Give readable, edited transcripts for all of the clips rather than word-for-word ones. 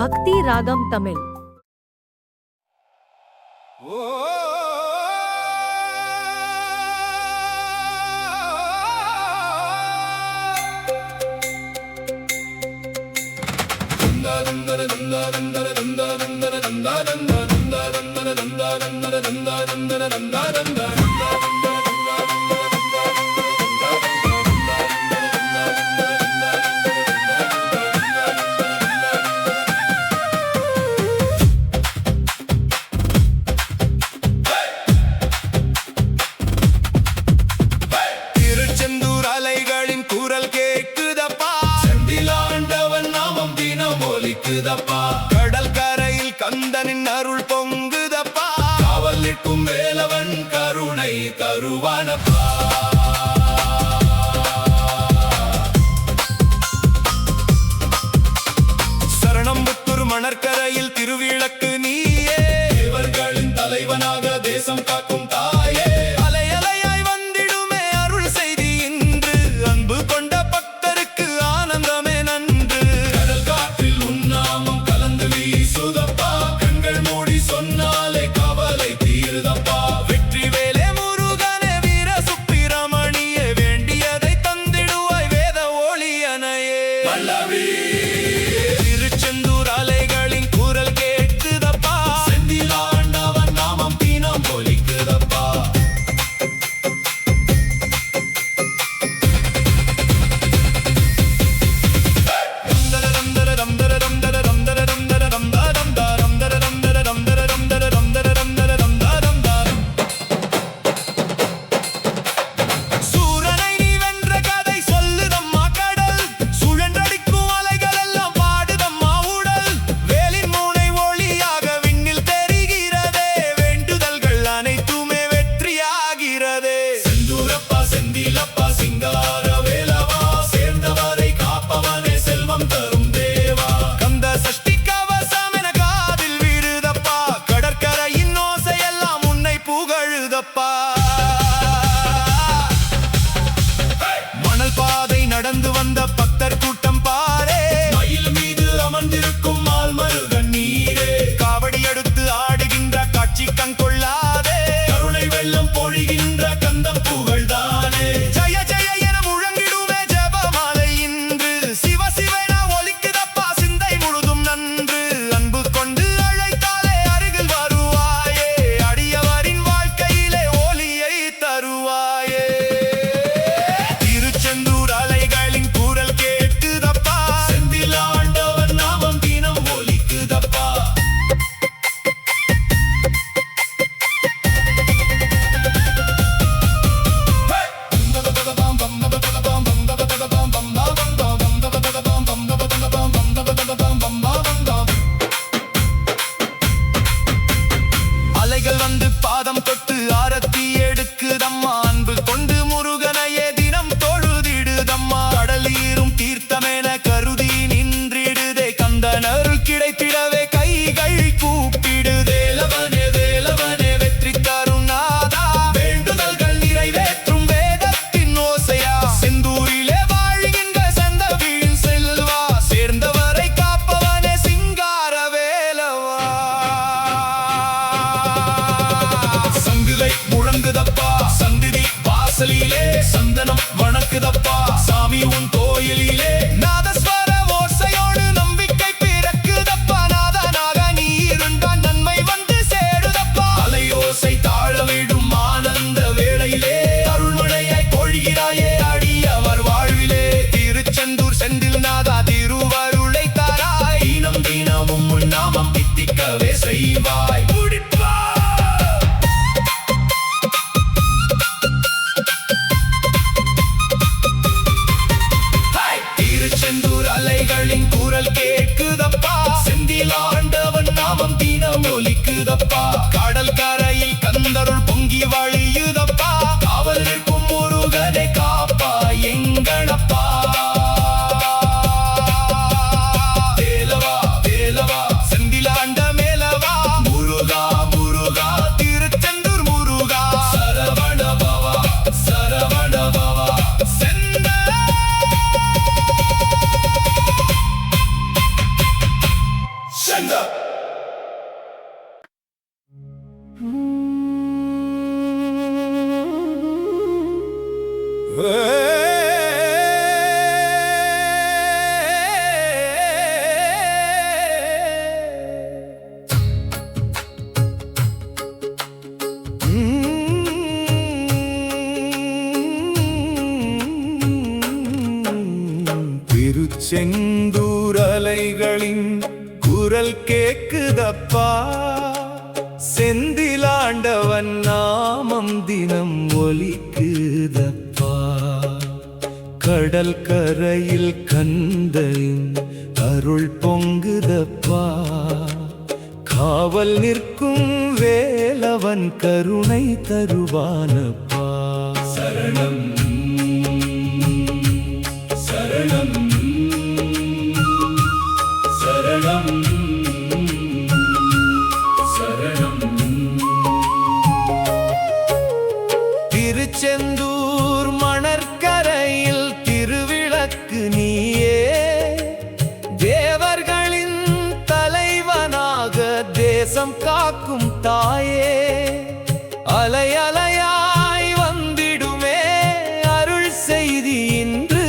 பக்தி ராகம் தமிழ். திருச்செந்தூர் அலைகளின் குரல் கேக்குதப்பா, செந்திலாண்டவன் நாமம் தினம் ஒலிக்குதப்பா, கடல் கரையில் கந்தனின் அருள் பொங்குதப்பா, காவல் நிற்கும் வேலவன் கருணை தருவானப்பா. சரணம்புத்தூர் மணற்கரையில் திருவிளக்கு நீயே, இவர்களின் தலைவனாக தேசம் காக்கும் தாயே, அலை அலையாய் வந்திடுமே அருள் செய்தி இன்று, அன்பு கொண்ட பக்தருக்கு ஆனந்தமே நன்று. கடல் காற்றில் உன்னாமம் கலந்து வீசுதப்பா, கண்கள் மூடி சொன்னாலே கவலை தீருதப்பா. வெற்றி வேலே முருகனே வீர சுப்பிரமணியே, வேண்டியதை தந்திடுவாய் வேத ஒளியனையே. வல்லவி திருச்செந்தூர் அலைகளின் குரல் கேட்குதப்பா, செந்திலாண்டவன் நாமம் தினம் ஒலிக்குதப்பா. சூரனை நீ வென்ற கதை சொல்லுதம்மா கடல், சுழன்றடிக்கும் அலைகள் எல்லாம் பாடுதம்மா உடல், வேலின் முனை ஒளியாக விண்ணில் தெரிகிறதே, வேண்டுதல்கள் அனைத்துமே வெற்றியாகிறதே. செந்தூரப்பா செந்திலப்பா சிங்கார வேலவா, சேர்ந்தவரை காப்பவனே செல்வம் தரும் தேவா, கந்த சஷ்டி கவசம் என காதில் விடுதப்பா, கடற்கரையின் ஓசையெல்லாம் உன்னை புகழுதப்பா. மணல் பாதை நடந்து வந்த பக்தர் கூட்டம் பாரே, மயில் மீது அமர்ந்திருக்கும் மால்மருகன் நீரே, காவடி எடுத்து ஆடுகின்ற காட்சி கண்கொள்ளாதே, கருணை வெள்ளம் பொழிகின்ற கந்தம் புகழ்தானே. ஜய ஜய என முழங்கிடுமே ஜெபமாலை இன்று, சிவ சிவன ஒலிக்குதப்பா சிந்தை முழுதும் நன்று, அன்பு கொண்டு அழைத்தாலே அருகில் வருவாயே, அடியவரின் வாழ்க்கையிலே ஒளியை தருவாயே. திருச்செந்தூர் அலைகளின் குரல் கேட்டு hands up. திருச்செந்தூர் அலைகளின் குரல் கேக்குதப்பா, செந்திலாண்டவன் நாமம் தினம் ஒலிக்குதப்பா. கடல் கரையில் கந்தனின் அருள் பொங்குதப்பா, காவல் நிற்கும் வேலவன் கருணை தருவானப்பா. சரணம் சரணம் சரணம் சரணம். திருச்செந்தூர் மணற்கரையில் திருவிளக்கு நீயே, தேவர்களின் தலைவனாக தேசம் காக்கும் தாயே. அலை அலையாய் வந்திடுமே அருள் செய்தி இன்று,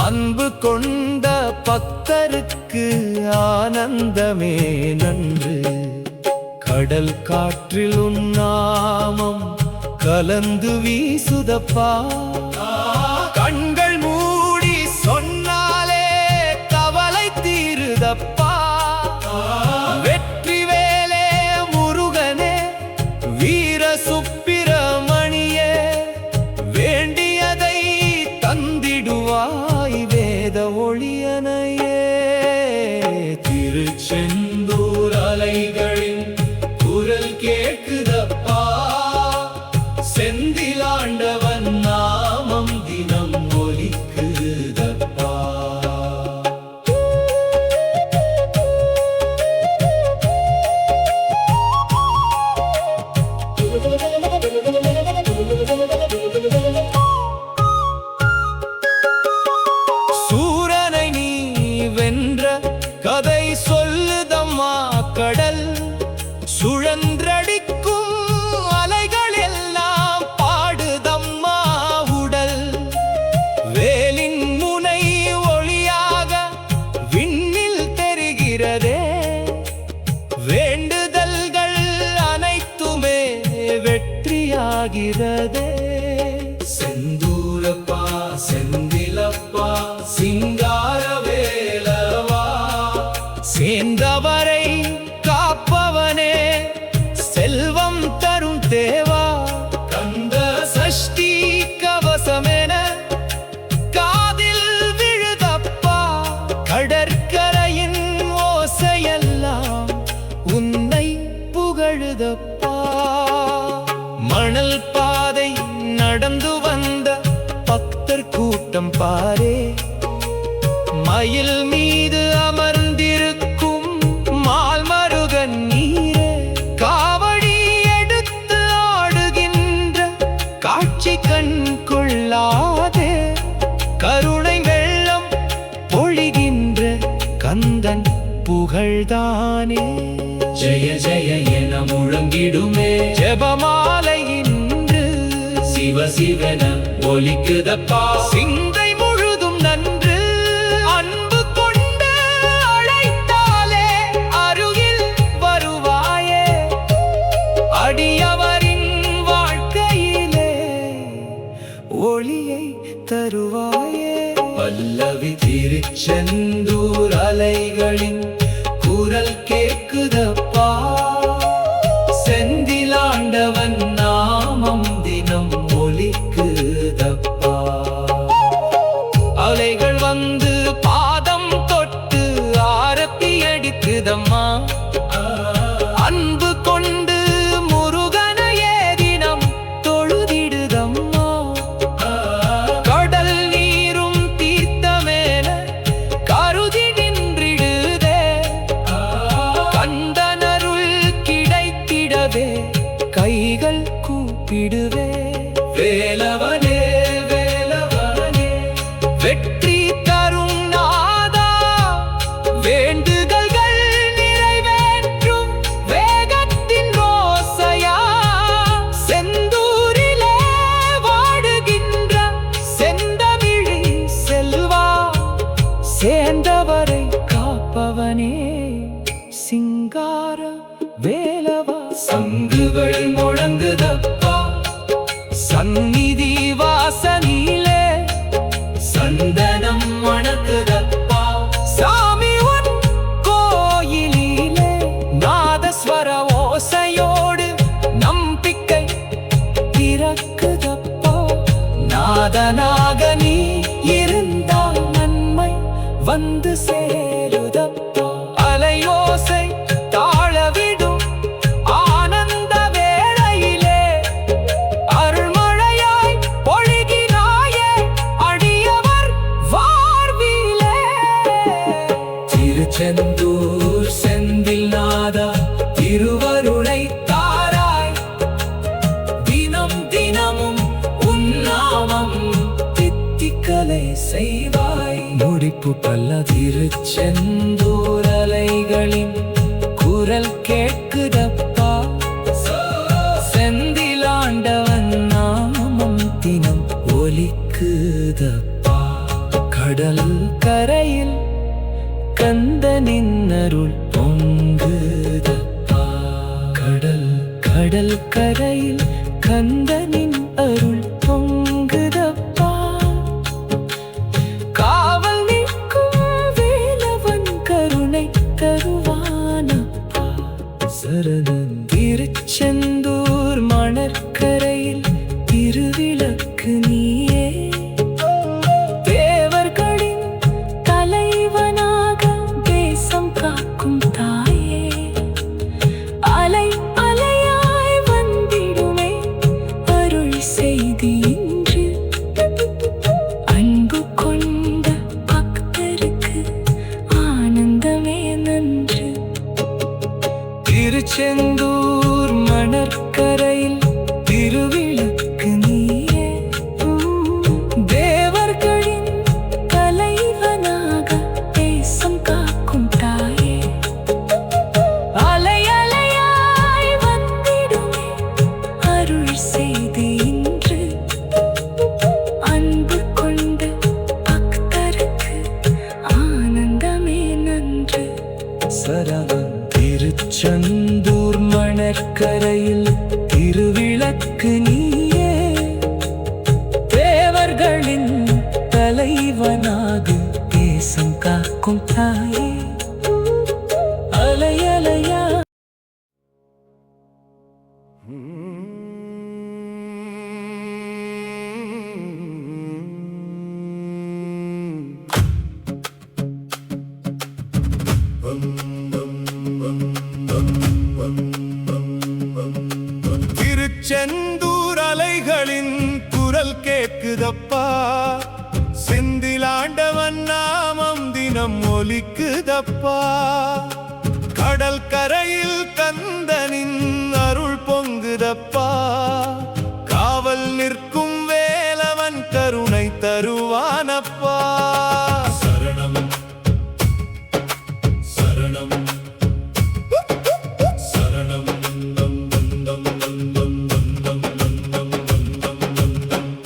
அன்பு கொண்ட பக்தருக்கு ஆனந்தமே நன்று. கடல் காற்றில் உன்னாமம் கலந்து வீசுதப்பா, கண்கள் மூடி சொன்னாலே கவலை தீருதப்பா. வெற்றி வேலே முருகனே வீர சுப்பிரமணியே, வேண்டியதை தந்திடுவாய் வேத ஒளியனையே. திருச்செந்தூர் அலைகளின் குரல் கேட்குதப்பா, செந்திலாண்டவன் நாமம் தினம் ஒலிக்குதப்பா. சூரனை நீ வென்ற கதை சொல்லுதம்மா கடல், சுழன்றடிக்கும் அலைகள் எல்லாம் பாடுதம்மா உடல். வேலின் முனை ஒளியாக விண்ணில் தெரிகிறதே, வேண்டுதல்கள் அனைத்துமே வெற்றியாகிறதே. செந்தூரப்பா செந்திலப்பா சிங்கார வேலவா, சேர்ந்தவரை காப்பவனே செல்வம் தரும் தேவா. கந்த சஷ்டி கவசமென காதில் விழுதப்பா, கடற்கரையின் ஓசையெல்லாம் உன்னை புகழுதப்பா. மணல் பாதை நடந்து வந்த பக்தர் கூட்டம் பாரே, மயில் மீது அமர்ந்திருக்கும் மால்மருகன் நீரே. காவடி எடுத்து ஆடுகின்ற காட்சி கண் கொள்ளாதே, கருணை வெள்ளம் பொழிகின்ற கந்தன் புகழ்தானே. ஜெய ஜெய என முழங்கிடுமே ஜெபமாலை இன்று, சிவ சிவன ஒலிக்குதப்பா சிந்தை முழுதும் நன்று. அன்பு கொண்டு அழைத்தாலே அருகில் வருவாயே, அடியவரின் வாழ்க்கையிலே ஒளியை தருவாயே. பல்லவி திருச்செந்தூர் அலைகளின் குரல் கேக்குதப்பா, செந்திலாண்டவன் நாமம் தினம் ஒலிக்குதப்பா. அலைகள் வந்து பாதம் தொட்டு ஆரத்தி அடிக்குதம்மா, அன்பு கொண்டு முருகனையே தினம் தொழுதிடுதம்மா. கடல் நீரும் தீர்த்தமேன கருதி நின்றிடுதே, கந்தனருள் கிடைத்திடவே கைகள் கூப்பிடுவே. வேலவனே வேலவனே வெற்றி தரும் கண்டவரை காப்பவனே சிங்கார வேலவா. சங்குகள் முழங்குதப்பா சந்நிதி வாசனிலே, சந்தனம் மணக்குதப்பா சாமி உன் கோயிலிலே. நாதஸ்வர ஓசையோடு நம்பிக்கை பிறக்குதப்பா. நாதனாக நீ இருந்தால் நன்மை வந்து சேருதப்பா. அலையோசை தாழவிடும் ஆனந்த வேளையிலே, அருள்மழையாய் பொழிகினாயே அடியவர் வாழ்விலே. திருச்செந்தூர் செந்தில் நாதா திருவருளை தாராய், தினம் தினமும் உன்னாமம் தித்திக்கலை செய்வாய். முடிப்பு பல்ல திருச்செந்தூர் அலைகளின் குரல் கேட்குதப்பா. செந்திலாண்டவன் நாமம் தினம் ஒலிக்குதப்பா. கடல் கரையில் கந்தனின் அருள் பொங்குதப்பா. கடல் கரையில் கந்தனின் அருள் பொங்குதப்பா. காவல் நிற்கும் வேலவன் கருணை தருவானப்பா. சரணம். திருச்செந்தூர் மணற்கரையில் திருவிளக்கு நீயே, தேவர்களின் தலைவனாக தேசம் காக்கும் தாயே. அலை அலையாய் வந்திடுமே அருள் செய்தி இன்று, அன்பு கொண்ட பக்தருக்கு ஆனந்தமே நன்று. திருச்செந்தூர் மணற்கரையில் திருவிளக்கு நீயே, தேவர்களின் தலைவனாக தேசம் காக்கும் தாயே. அலை அலையாய் வந்திடுமே அருள் செய்தி இன்று, அன்பு கொண்ட பக்தருக்கு ஆனந்தமே நன்று. சரவம். திருச்செந்தூர் மணற்கரையில் திருவிளக்கு நீயே, தேவர்களின் தலைவனாக தேசம் காக்கும் தாயே. அலை அலையா. திருச்செந்தூர் அலைகளின் குரல் கேட்குதப்பா. செந்திலாண்டவன் நாமம் தினம் ஒலிக்குதப்பா. கடல் கரையில் கந்தனின் அருள் பொங்குதப்பா. காவல் நிற்கும் வேலவன் கருணை தருவானப்பா. சரணம் சரணம் சரணம்.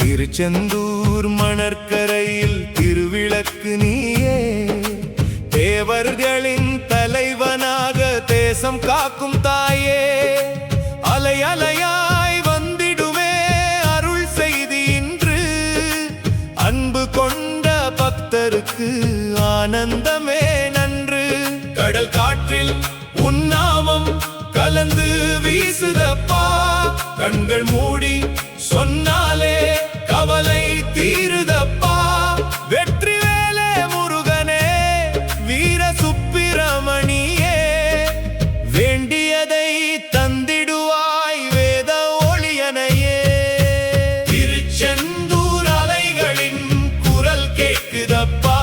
திருச்செந்தூர் மணற்கரையில் திருவிளக்கு நீயே, தேவர்களின் தலைவனாக தேசம் காக்கும் தாயே. அலை அலையாய் வந்திடுமே அருள் செய்தி இன்று, அன்பு கொண்ட பக்தருக்கு ஆனந்தமே நன்று. கடல் காற்றில் உன்னாமம் கலந்து வீசுதப்பா. கண்கள் மூடி சொன்னாலே கவலை தீருதப்பா. வெற்றி வேலே முருகனே வீர சுப்பிரமணியே, வேண்டியதை தந்திடுவாய் வேத ஒளியனையே. திருச்செந்தூர் அலைகளின் குரல் கேட்குதப்பா.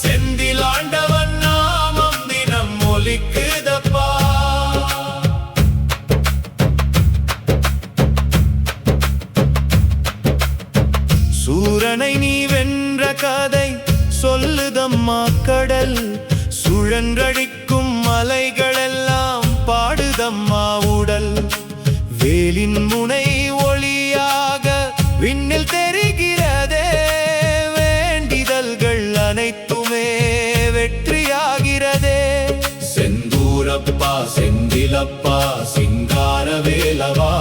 செந்திலாண்டவன் நாமம் தினம் ஒலிக்குதப்பா. சூரனை நீ வென்ற கதை சொல்லுதம்மா கடல். சுழன்றடிக்கும் மலைகளெல்லாம் பாடுதம்மா உடல். வேலின் முனை ஒளியாக விண்ணில் தெரிகிறதே, வேண்டிதல்கள் அனைத்துமே செந்திலப்பா சிங்கார வேலவா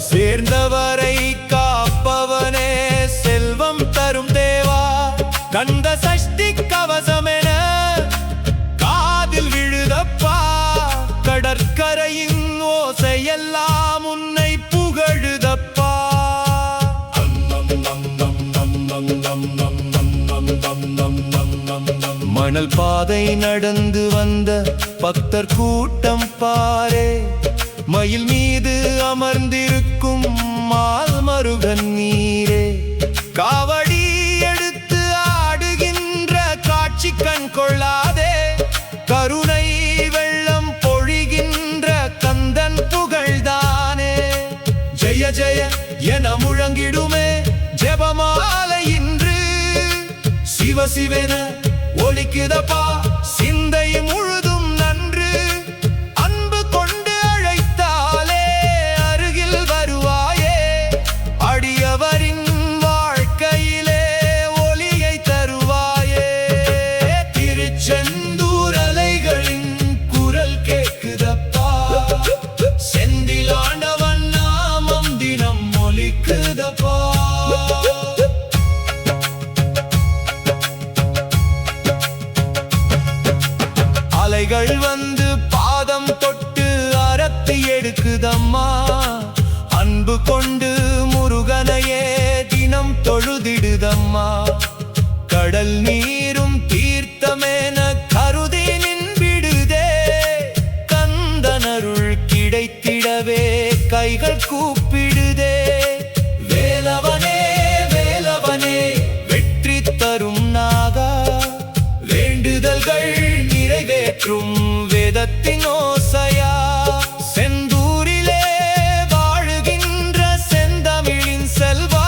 சேர்ந்தவரை காப்பவனே செல்வம் தரும் தேவா கந்த சஷ்டி கவசமென காதில் விழுதப்பா கடற்கரையின் ஓசையெல்லாம் உன்னை புகழுதப்பா மணல் பாதை நடந்து வந்த பக்தர் கூட்டம் பாரே மயில் மீது அமர்ந்திருக்கும் மால்மருகன் நீரே காவடி எடுத்து ஆடுகின்ற காட்சி கண் கொள்ளாதே கருணை வெள்ளம் பொழிகின்ற கந்தன் புகழ்தானே ஜெய ஜெய என முழங்கிடுமே ஜெபமாலை இன்று சிவ சிவென ஒலிக்குதப்பா சிந்தை முழுதும் நன்று அன்பு கொண்டு அழைத்தாலே அருகில் வருவாயே அடியவரின் வாழ்க்கையிலே ஒளியை தருவாயே திருச்செந்தூர் அலைகளின் குரல் கேட்குதப்பா செந்திலாண்டவன் நாமம் தினம் ஒலிக்குதப்பா அலைகள் வந்து பாதம் தொட்டு அரத்தி எடுக்குதம்மா அன்பு கொண்டு முருகனையே தினம் தொழுதிடுதம்மா கடல் நீரும் தீர்த்தமென கருதி நின்பிடுதே கந்தனருள் கிடைத்திடவே கைகள் கூப்பிடுதே வேலவனே வேலவனே வெற்றி தரும் நாகா வேண்டுதல்கள் நிறைவேற்றும் வேதத்தின் ஓசையா செந்தூரிலே வாழுகின்ற செந்தமிழின் செல்வா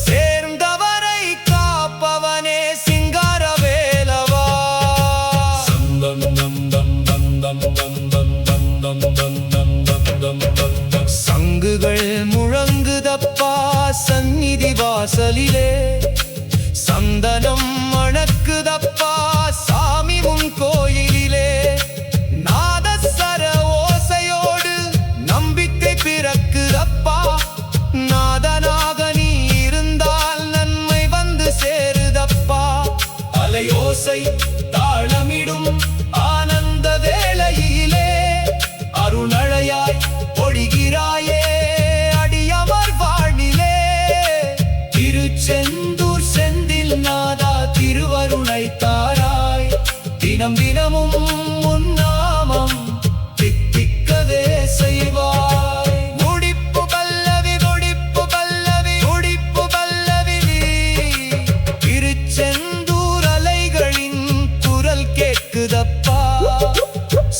சேர்ந்தவரை காப்பவனே சிங்கார வேலவா சங்குகள் முழங்குதப்பா சந்நிதி வாசலிலே சந்தனம் மணக்குதப்பா சாமி உன் கோயிலிலே நாதஸ்வர ஓசையோடு நம்பிக்கை பிறக்குதப்பா நாதனாக நீ இருந்தால் நன்மை வந்து சேருதப்பா அலையோசை தாளமிடும் ஆனந்த வேளையிலே அருணழையாய் பொழிகிறாயே அடியவர் வாழிலே திருச்செந்தூர் செந்தில் நாதா திருவருணை தாராய் தினம் தினமும் உன் நாமம் தித்திக்கவே செய்வாய் முடிப்பு பல்லவி முடிப்பு பல்லவி முடிப்பு பல்லவி திருச்செந்தூர் அலைகளின் குரல் கேட்குதப்பா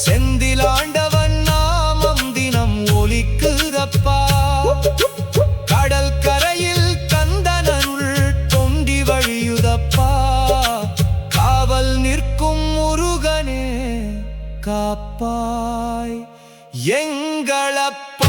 செந்திலாண்டவன் நாமம் தினம் ஒலிக்குதப்பா கடல் கரையில் கந்தனருள் தொண்டி வழியுதப்பா காவல் நிற்கும் முருகனே காப்பாய் எங்களப்பா